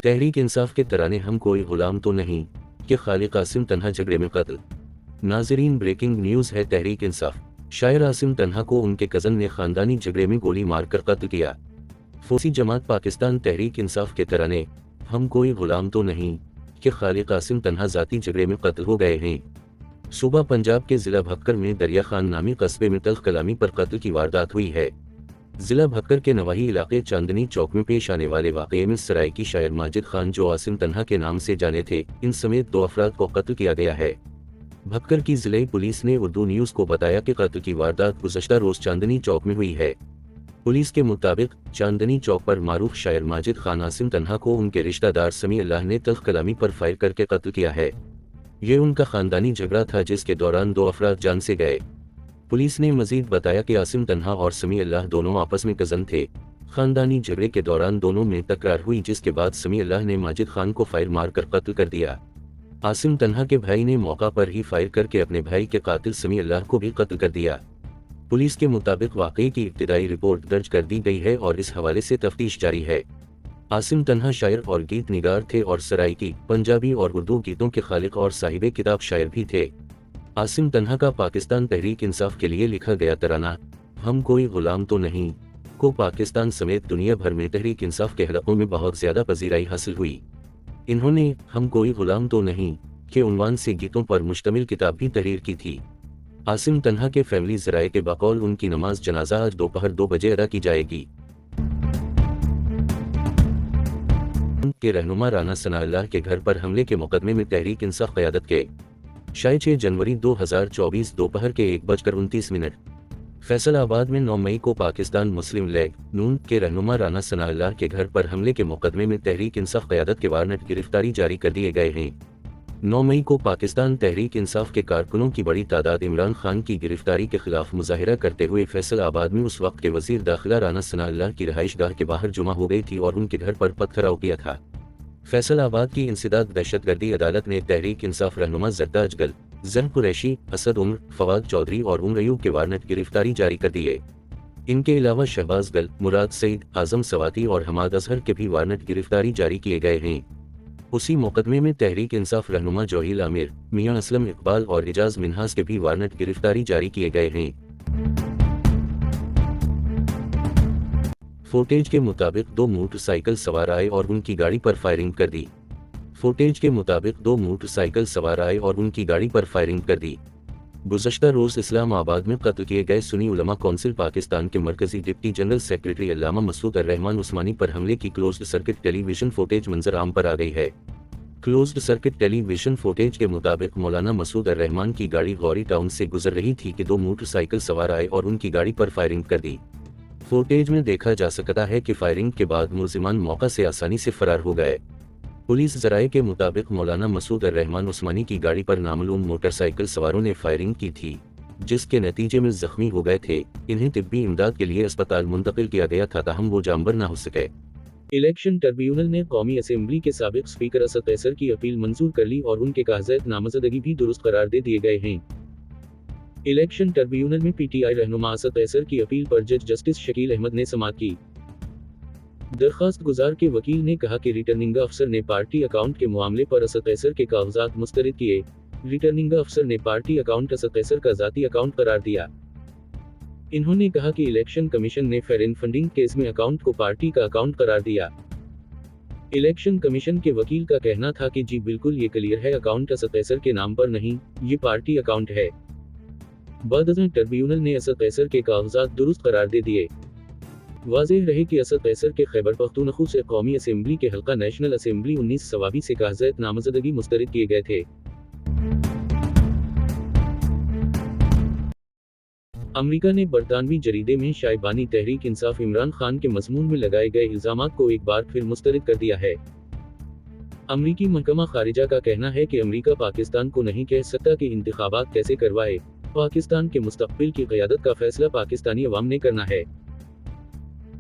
तहरीक इंसाफ के तराने हम कोई गुलाम तो नहीं कि खालिक आसिम तन्हा झगड़े में कत्ल। नाजरीन, ब्रेकिंग न्यूज़ है। तहरीक इंसाफ शायर आसिम तन्हा को उनके कज़न ने खानदानी झगड़े में गोली मारकर कत्ल किया। फौजी जमात पाकिस्तान तहरीक इंसाफ के तराने हम कोई गुलाम तो नहीं कि खालिक आसिम तन्हा जाती झगड़े में कत्ल हो गए हैं। सूबा पंजाब के ज़िला भक्कर में दरिया खान नामी कस्बे में तल्ख कलामी पर कत्ल की वारदात हुई है। जिला भक्कर के नवाही इलाके चांदनी चौक में पेश आने वाले वाक़ये में सराइकी शायर माजिद खान, जो आसिम तन्हा के नाम से जाने थे, इन समेत 2 अफराद को कत्ल किया गया है। भक्कर की जिले पुलिस ने उर्दू न्यूज़ को बताया कि कत्ल की वारदात गुज़श्ता रोज चांदनी चौक में हुई है। पुलिस के मुताबिक चांदनी चौक पर मारूफ शायर माजिद खान आसिम तन्हा को उनके रिश्तेदार समी अल्लाह ने तल्ख कलामी पर फायर करके कत्ल किया है। ये उनका खानदानी झगड़ा था जिसके दौरान 2 अफराद जान से गए। पुलिस ने मजीद बताया कि आसिम तन्हा और समी अल्लाह दोनों आपस में कज़न थे। खानदानी झगड़े के दौरान दोनों में तकरार हुई, जिसके बाद समी अल्लाह ने माजिद खान को फायर मारकर कत्ल कर दिया। आसिम तन्हा के भाई ने मौका पर ही फायर करके अपने भाई के कातिल समी अल्लाह को भी कत्ल कर दिया। पुलिस के मुताबिक वाक़ये की इब्तिदाई रिपोर्ट दर्ज कर दी गई है और इस हवाले से तफ्तीश जारी है। आसिम तन्हा शायर और गीत निगार थे और सराइकी, पंजाबी और उर्दू गीतों के खालिक और साहिबे किताब शायर भी थे। आसिम तन्हा का पाकिस्तान तहरीक इंसाफ के लिए लिखा गया तराना हम कोई गुलाम तो नहीं को पाकिस्तान समेत दुनिया भर में तहरीक इंसाफ के हलकों में बहुत ज़्यादा पजीराई हासिल हुई। इन्होंने हम कोई गुलाम तो नहीं के उन्वान से गीतों पर मुश्तमिल किताब भी तहरीर की थी। आसिम तन्हा के फैमिली ज़राए के बकौल उनकी नमाज जनाजा आज दोपहर 2 बजे अदा की जाएगी। के रहनुमा राना सनाउल्लाह के घर पर हमले के मुकदमे में तहरीक इंसाफ क़यादत के शायद 6 जनवरी 2024 दोपहर के 1:29 फैसलाबाद में 9 मई को पाकिस्तान मुस्लिम लीग नून के रहनुमा राना सनाउल्लाह के घर पर हमले के मुकदमे में तहरीक इंसाफ क़यादत के वारंट गिरफ्तारी जारी कर दिए गए हैं। 9 मई को पाकिस्तान तहरीक इंसाफ के कारकुनों की बड़ी तादाद इमरान खान की गिरफ्तारी के खिलाफ मुजाहिरा करते हुए फैसलाबाद में उस वक्त के वजीर दाखिला राना सनाउल्लाह की रहाइश गाह के बाहर जुमा हो गई थी और उनके घर पर पत्थराव किया था। फैसलाबाद की इंसदाद दहशतगर्दी अदालत ने तहरीक इंसाफ रहनुमा जरदाज गल, जन कुरैशी, असद उम्र, फवाद चौधरी और उमर अयूब के वारंट गिरफ्तारी जारी कर दिए। इनके अलावा शहबाज गल, मुराद सईद, आजम सवाती और हमाद अजहर के भी वारंट गिरफ्तारी जारी किए गए हैं। उसी मुकदमे में तहरीक इंसाफ रहनुमा जोहिल आमिर, मियां असलम इकबाल और इजाज मिन्हाज के भी वारंट गिरफ्तारी जारी किए गए हैं। फुटेज के मुताबिक 2 मोटरसाइकिल सवार आए और उनकी गाड़ी पर फायरिंग कर दी। फुटेज के मुताबिक 2 मोटरसाइकिल सवार आए और उनकी गाड़ी पर फायरिंग कर दी। गुज़श्ता रोज़ इस्लामाबाद में कत्ल किए गए सुन्नी उलमा कौंसिल पाकिस्तान के मरकजी डिप्टी जनरल सेक्रेटरी अल्लामा मसूद अर्रहमान उस्मानी पर हमले की क्लोज्ड सर्किट टेलीविजन फुटेज मंजर आम पर आ गई है। क्लोज्ड सर्किट टेलीविजन फुटेज के मुताबिक मौलाना मसूद अर्रहमान की गाड़ी गौरी टाउन से गुजर रही थी कि 2 मोटरसाइकिल सवार आए और उनकी गाड़ी पर फायरिंग कर दी। फुटेज में देखा जा सकता है कि फायरिंग के बाद मुलजिमान मौका से आसानी से फरार हो गए। पुलिस ज़राए के मुताबिक मौलाना मसूद अर्रहमान उस्मानी की गाड़ी पर नामालूम मोटरसाइकिल सवारों ने फायरिंग की थी, जिसके नतीजे में जख्मी हो गए थे। इन्हें तिब्बी इमदाद के लिए अस्पताल मुंतकिल किया गया था, ताहम वो जामबर न हो सके। इलेक्शन ट्रिब्यूनल ने कौमी असेंबली के साबिक स्पीकर असद कैसर की अपील मंजूर कर ली और उनके कागजात नामजदगी भी दुरुस्त करार दे दिए गए हैं। इलेक्शन ट्रिब्यूनल में पीटीआई रहनुमा असद कैसर की अपील पर जज जस्टिस शकील अहमद ने समाअत की। दरखास्त गुजार के वकील ने कहा कि रिटर्निंग अफसर ने पार्टी अकाउंट के मामले पर असद कैसर के कागजात मुस्तरद किए। रिटर्निंग अफसर ने पार्टी अकाउंट असद कैसर का जाती अकाउंट करार दिया। इन्होंने कहा कि इलेक्शन कमीशन ने फेयर फंडिंग केस में अकाउंट को पार्टी का अकाउंट करार दिया। इलेक्शन कमीशन के वकील का कहना था कि जी बिल्कुल ये क्लियर है, अकाउंट असद कैसर के नाम पर नहीं, ये पार्टी अकाउंट है। बाद ट्रिब्यूनल ने असद कैसर के कागजात दुरुस्त करार दे दिए। वाज़ेह रहे कि असद कैसर के खैबर पख्तूनख्वा से कौमी असेंबली के हल्का नेशनल असेंबली 19 सवाबी से कागजात नामजदगी मुस्तरद किए गए थे। अमेरिका ने बरतानवी जरीदे में शायबानी तहरीक इंसाफ इमरान खान के मज़मून में लगाए गए इल्ज़ामात को एक बार फिर मुस्तरद कर दिया है। अमरीकी महकमा खारिजा का कहना है कि अमेरिका पाकिस्तान को नहीं कह सकता कि इंतखाबात कैसे करवाए। पाकिस्तान के मुस्तक़बिल की क़यादत का फैसला पाकिस्तानी अवाम ने करना है।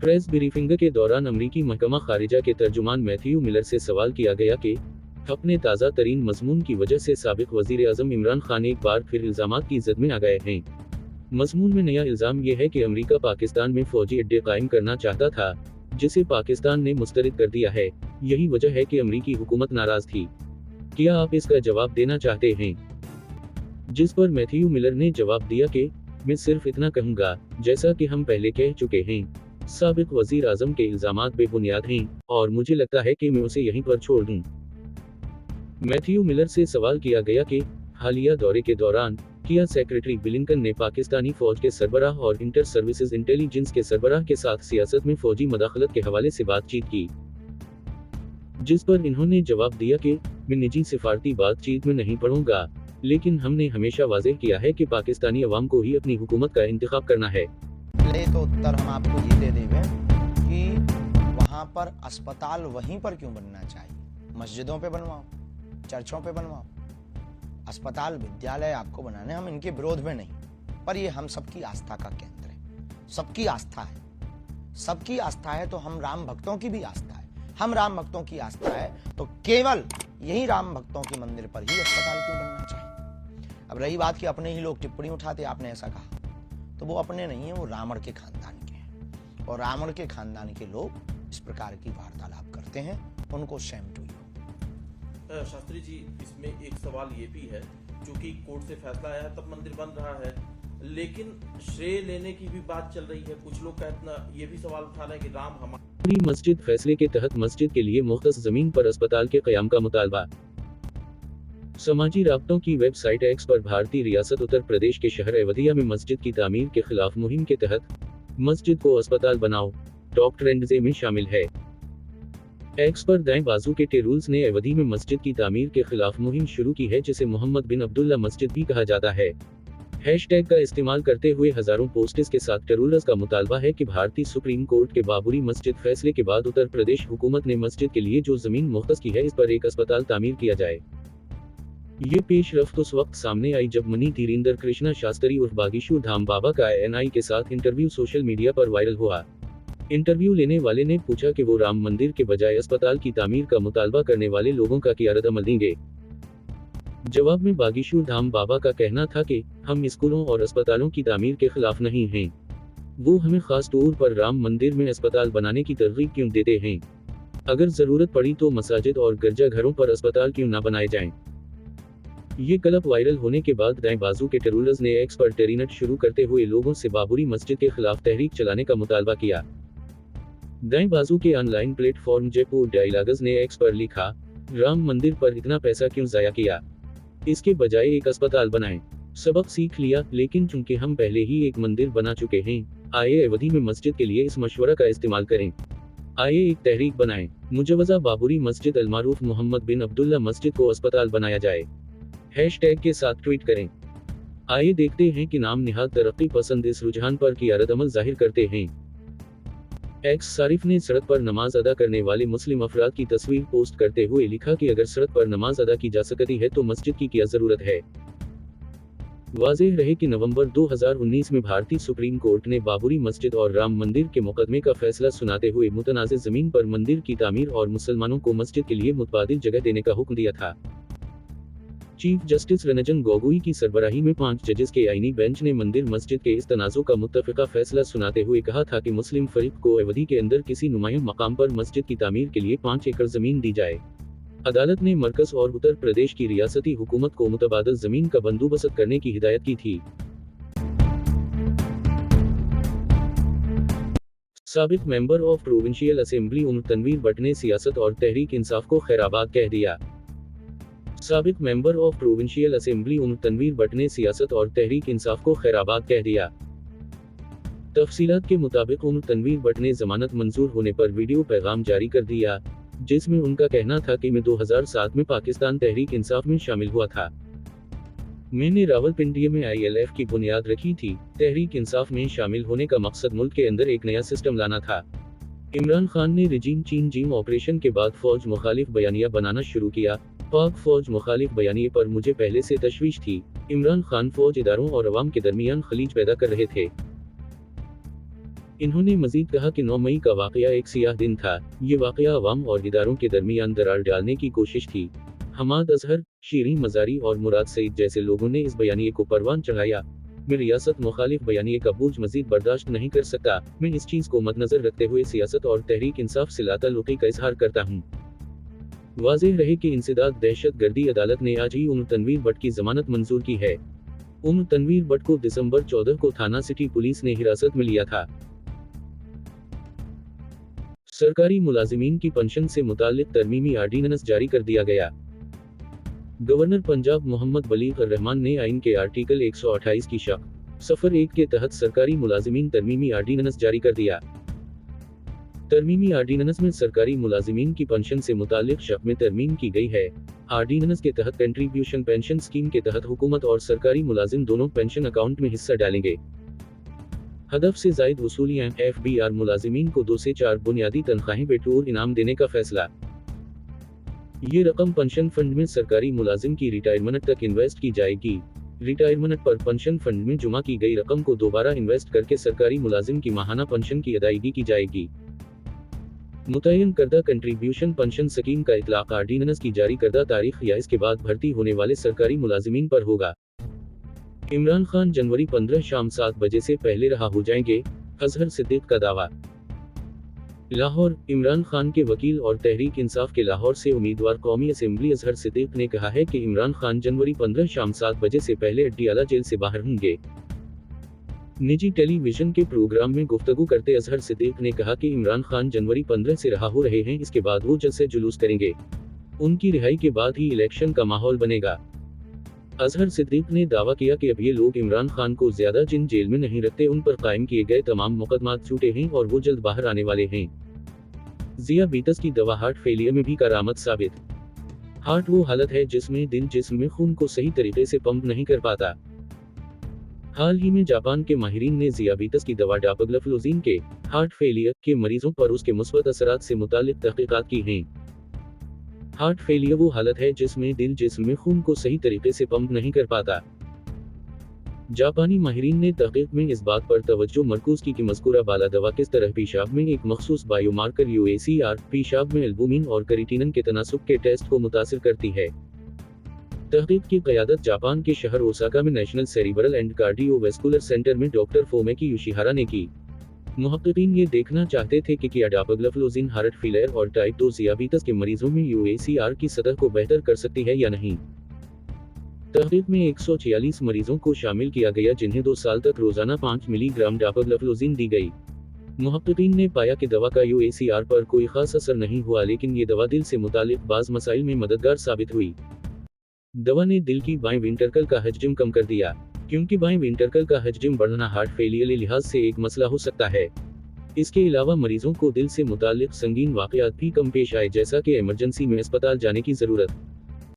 प्रेस ब्रीफिंग के दौरान अमरीकी महकमा खारिजा के तर्जुमान मैथ्यू मिलर से सवाल किया गया कि अपने ताज़ा तरीन मज़मून की वजह से साबिक़ वज़ीर आज़म इमरान खान एक बार फिर इल्ज़ामात की ज़द में आ गए हैं। मज़मून में नया इल्ज़ाम यह है कि अमेरिका पाकिस्तान में फ़ौजी अड्डे कायम करना चाहता था, जिसे पाकिस्तान ने मुस्तरद कर दिया है। यही वजह है कि अमरीकी हुकूमत नाराज थी। क्या आप इसका जवाब देना चाहते हैं? जिस पर मैथ्यू मिलर ने जवाब दिया कि मैं सिर्फ इतना कहूंगा, जैसा कि हम पहले कह चुके हैं, साबिक वजीर आजम के इल्जामात बेबुनियाद हैं, और मुझे लगता है कि मैं उसे यहीं पर छोड़ दूं। मैथ्यू मिलर से सवाल किया गया कि हालिया दौरे के दौरान क्या सेक्रेटरी ब्लिंकन ने पाकिस्तानी फौज के सरबराह और इंटर सर्विसेज इंटेलिजेंस के सरबराह के साथ सियासत में फौजी मदाखलत के हवाले से बातचीत की, जिस पर इन्होंने जवाब दिया कि मैं निजी सिफारती बातचीत में नहीं पढ़ूंगा, लेकिन हमने हमेशा वाज़ेह किया है कि पाकिस्तानी अवाम को ही अपनी हुकूमत का इंतखाब करना है। पहले तो उत्तर हम आपको ये दे देंगे कि वहाँ पर अस्पताल वहीं पर क्यों बनना चाहिए? मस्जिदों पे बनवाओ, चर्चों पे बनवाओ, अस्पताल विद्यालय आपको बनाने, हम इनके विरोध में नहीं, पर ये हम सबकी आस्था का केंद्र है, सबकी आस्था है, सबकी आस्था है तो हम राम भक्तों की भी आस्था है, हम राम भक्तों की आस्था है तो केवल यही राम भक्तों के मंदिर पर ही अस्पताल क्यों बनना चाहिए? अब रही बात कि अपने ही लोग टिप्पणी उठाते, आपने ऐसा कहा, तो वो अपने नहीं है, वो रावण के खानदान के हैं, और रावण के खानदान के लोग इस प्रकार की वार्तालाप करते हैं, उनको Shem to you. Shastri ji, इसमें एक सवाल ये भी है, चूंकि कोर्ट से फैसला आया है तब मंदिर बन रहा है, लेकिन श्रेय लेने की भी बात चल रही है। कुछ लोग कहते ये भी सवाल उठा रहे हैं कि राम हमारी मस्जिद फैसले के तहत मस्जिद के लिए मुख्तस जमीन पर अस्पताल के क़याम का मुतालबा। समाजी राब्तों की वेबसाइट एक्स पर भारतीय रियासत उत्तर प्रदेश के शहर अवधिया में मस्जिद की तामीर के खिलाफ मुहिम के तहत मस्जिद को अस्पताल बनाओ टॉप ट्रेंड्स में शामिल है। एक्स पर दाएं बाजू के टेरूल्स ने अवधि में मस्जिद की तामीर के खिलाफ मुहिम शुरू की है, जिसे मोहम्मद बिन अब्दुल्ला मस्जिद भी कहा जाता है। हैशटैग का इस्तेमाल करते हुए हजारों पोस्ट्स के साथ टेरूलर्स का मुतालबा है कि भारतीय सुप्रीम कोर्ट के बाबरी मस्जिद फैसले के बाद उत्तर प्रदेश हुकूमत ने मस्जिद के लिए जो जमीन मुख्तस की है, इस पर एक अस्पताल तामीर किया जाए। ये पेशरफ्त उस वक्त सामने आई जब मनी धीरेंद्र कृष्णा शास्त्री उर्फ बागेश्वर धाम बाबा का एएनआई के साथ इंटरव्यू सोशल मीडिया पर वायरल हुआ। इंटरव्यू लेने वाले ने पूछा कि वो राम मंदिर के बजाय अस्पताल की तामीर का मुतालबा करने वाले लोगों का क्या रद्द-अमल देंगे। जवाब में बागेश्वर धाम बाबा का कहना था कि हम स्कूलों और अस्पतालों की तामीर के खिलाफ नहीं हैं। वो हमें खास तौर पर राम मंदिर में अस्पताल बनाने की तरगीब क्यों देते हैं? अगर जरूरत पड़ी तो मसाजिद और गिरजाघरों पर अस्पताल क्यों न बनाए जाएं? ये क्लिप वायरल होने के बाद दाएं बाजू के टेरूलर्स ने एक्स पर टेरीनेट शुरू करते हुए लोगों से बाबरी मस्जिद के खिलाफ तहरीक चलाने का मुतालबा किया। दाएं बाजू के ऑनलाइन प्लेटफॉर्म जयपुर डायलॉग्स ने एक्स पर लिखा, राम मंदिर पर इतना पैसा क्यों जाया किया? इसके बजाय एक अस्पताल बनाएं। सबक सीख लिया, लेकिन चूंकि हम पहले ही एक मंदिर बना चुके हैं, आइए अवधि में मस्जिद के लिए इस मशवरा का इस्तेमाल करें। आइए एक तहरीक बनाएं, मुजवजा बाबरी मस्जिद अलमारूफ मोहम्मद बिन अब्दुल्ला मस्जिद को अस्पताल बनाया जाए। हैशटैग के साथ ट्वीट करें। आइए देखते हैं कि नाम निहाद तरक्की पसंद इस रुझान पर क्या रद्द-अमल जाहिर करते हैं। एक्स सारिफ ने सड़क पर नमाज अदा करने वाले मुस्लिम अफराद की तस्वीर पोस्ट करते हुए लिखा कि अगर सड़क पर नमाज अदा की जा सकती है तो मस्जिद की क्या जरूरत है। वाज़ेह रहे कि नवंबर 2019 में भारतीय सुप्रीम कोर्ट ने बाबरी मस्जिद और राम मंदिर के मुकदमे का फैसला सुनाते हुए मुतनाज़ जमीन पर मंदिर की तामीर और मुसलमानों को मस्जिद के लिए मुतबादिल जगह देने का हुक्म दिया था। चीफ जस्टिस रंजन गोगोई की सरबराही में 5 जजेस के आईनी बेंच ने मंदिर मस्जिद के इस तनाज़ुर का मुत्तफ़िक़ा फैसला सुनाते हुए कहा था कि मुस्लिम फरीक को अवधि के अंदर किसी नुमाया मकाम पर मस्जिद की तामीर के लिए 5 एकड़ ज़मीन दी जाए। अदालत ने मरकज़ और उत्तर प्रदेश की रियासती हुकूमत को मुतबादल ज़मीन का बंदोबस्त करने की हिदायत की थी। साबिक member of provincial assembly Umar Tanveer Bhatt ने सियासत और तहरीक इंसाफ को खैराबाद कह दिया। साबिक member of provincial assembly Umar Tanveer Bhatt ने सियासत और तहरीक इंसाफ को खैराबाद कह दिया। तफसीलात के मुताबिक उमर तनवीर भट्ट ने जमानत मंजूर होने पर वीडियो पैगाम जारी कर दिया, जिसमें उनका कहना था कि मैं 2007 में पाकिस्तान तहरीक इंसाफ में शामिल हुआ था। मैंने रावलपिंडी में ILF की बुनियाद रखी थी। तहरीक इंसाफ में शामिल होने का मकसद मुल्क के अंदर एक नया सिस्टम लाना था। इमरान खान ने रिजीम चेंजिंग ऑपरेशन के बाद फौज मुखालिफ बयानिया बनाना शुरू किया। पाक फौज मुखालिफ बयानिए पर मुझे पहले से तशवीश थी। इमरान खान फौज इदारों और अवाम के दरमियान खलीज पैदा कर रहे थे। इन्होंने मजीद कहा कि 9 मई का वाकया एक सियाह दिन था। ये वाकया अवाम और इदारों के दरमियान दरार डालने की कोशिश थी। हमाद अजहर, शीरीन मजारी और मुराद सईद जैसे लोगों ने इस बयानिए को परवान चढ़ाया। मैं रियासत मुखालिफ बयानिए का बोझ मजीद बर्दाश्त नहीं कर सकता। मैं इस चीज़ को मद्देनजर रखते हुए सियासत और तहरीक इंसाफ से लाताल्लुक़ी का इजहार करता हूँ। वाज़ेह रहे कि इंसदाद दहशतगर्दी अदालत ने आज ही उम्र तनवीर भट्ट की जमानत मंजूर की है। उम्र तनवीर भट्ट को दिसंबर 14 को थाना सिटी पुलिस ने हिरासत में लिया था। सरकारी मुलाजिमीन की पेंशन से मुताल्लिक तरमीमी आर्डीनेंस जारी कर दिया गया। गवर्नर पंजाब मोहम्मद बलीग रहमान ने आइन के आर्टिकल 128 की सफ़र 1 के तहत सरकारी मुलाजिमीन तरमीमी आर्डीनेंस जारी कर दिया। तरमीमी आर्डीनेंस में सरकारी मुलाजिमीन की पेंशन से मुताल्लिक शक में तरमीम की गई है। आर्डीनेंस के तहत कंट्रीब्यूशन पेंशन स्कीम के तहत हुकूमत और सरकारी मुलाजिम दोनों पेंशन अकाउंट में हिस्सा डालेंगे। हदफ से जायद वसूलियां FBR मुलाजिमीन को 2 से 4 बुनियादी तनख्वाहें बतौर इनाम देने का फैसला। ये रकम पेंशन फंड में सरकारी मुलाजिम की रिटायरमेंट तक इन्वेस्ट की जाएगी। रिटायरमेंट पर पेंशन फंड में जमा की गई रकम को दोबारा इन्वेस्ट करके सरकारी मुलाजिम की माहाना पेंशन की अदायगी की जाएगी। मुतय्यन करदा कंट्रीब्यूशन पेंशन स्कीम का इतलाक आर्डीनेंस की जारी करदा तारीख या इसके बाद भर्ती होने वाले सरकारी मुलाजिमीन पर होगा। इमरान खान जनवरी 15 शाम 7 बजे से पहले रहा हो जाएंगे, अजहर सिद्दीक का दावा। लाहौर, इमरान खान के वकील और तहरीक इंसाफ के लाहौर से उम्मीदवार कौमी असेंबली अजहर सिद्दीक ने कहा है कि इमरान खान जनवरी 15 शाम 7 बजे से पहले अड्डियाला जेल से बाहर होंगे। निजी टेलीविजन के प्रोग्राम में गुफ्तगू करते अजहर सिद्दीक ने कहा कि इमरान खान जनवरी 15 से रहा हो रहे हैं, इसके बाद वो जलसे जुलूस करेंगे। उनकी रिहाई के बाद ही इलेक्शन का माहौल बनेगा। अजहर सिद्दीक ने दावा किया कि अब ये लोग इमरान खान को ज्यादा जिन जेल में नहीं रखते, उन पर कायम किए गए तमाम मुकदमात झूठे हैं और वो जल्द बाहर आने वाले हैं। ज़ियाबीतस की दवा हार्ट फेलियर में भी करामत साबित। हार्ट वो हालत है जिसमें दिल जिस्म में खून को सही तरीके से पंप नहीं कर पाता। हाल ही में जापान के माहिरीन ने ज़ियाबीतस की दवा डापग्लाफ्लोज़िन के हार्ट फेलियर के मरीजों पर उसके मुस्बत असरात से मुतालिक तहकीकात की हैं। हार्ट फेलियर वो हालत है जिसमें दिल जिस्म में खून को सही तरीके से पंप नहीं कर पाता। जापानी माहिरीन ने तहकीक में इस बात पर तवज्जो मरकूज की कि मज़कूरा बाला दवा किस तरह पेशाब में एक मखसूस बायोमार्कर UACR पेशाब में एल्बुमिन और करिटिनन के तनासुब के टेस्ट को मुतासिर करती है। तहकीक की क़यादत जापान के शहर ओसाका में national cerebral and cardiovascular centre में डॉक्टर फोमेकी योशिहारा ने की। मुहक्किकीन ये देखना चाहते थे कि क्या डापग्लाफ्लोज़िन हार्ट फेलियर और टाइप 2 ज़ियाबीतस के मरीजों में UACR की सतह को बेहतर कर सकती है या नहीं। तहकीक में 146 मरीजों को शामिल किया गया जिन्हें 2 साल तक रोजाना 5 मिलीग्राम डापग्लाफ्लोज़िन दी गई। मुहक्किकीन ने पाया कि दवा का UACR पर कोई खास असर नहीं हुआ, लेकिन ये दवा दिल से मुतालिक बाज़ मसाइल में मददगार साबित हुई। दवा ने दिल की बाएं वेंट्रिकल का हजम कम कर दिया, क्योंकि बाएं वेंट्रिकल का हजम बढ़ना हार्ट फेलियर के लिहाज से एक मसला हो सकता है। इसके अलावा मरीजों को दिल से मुतालिक संगीन वाक़यात भी कम पेश आए, जैसा कि इमरजेंसी में अस्पताल जाने की ज़रूरत।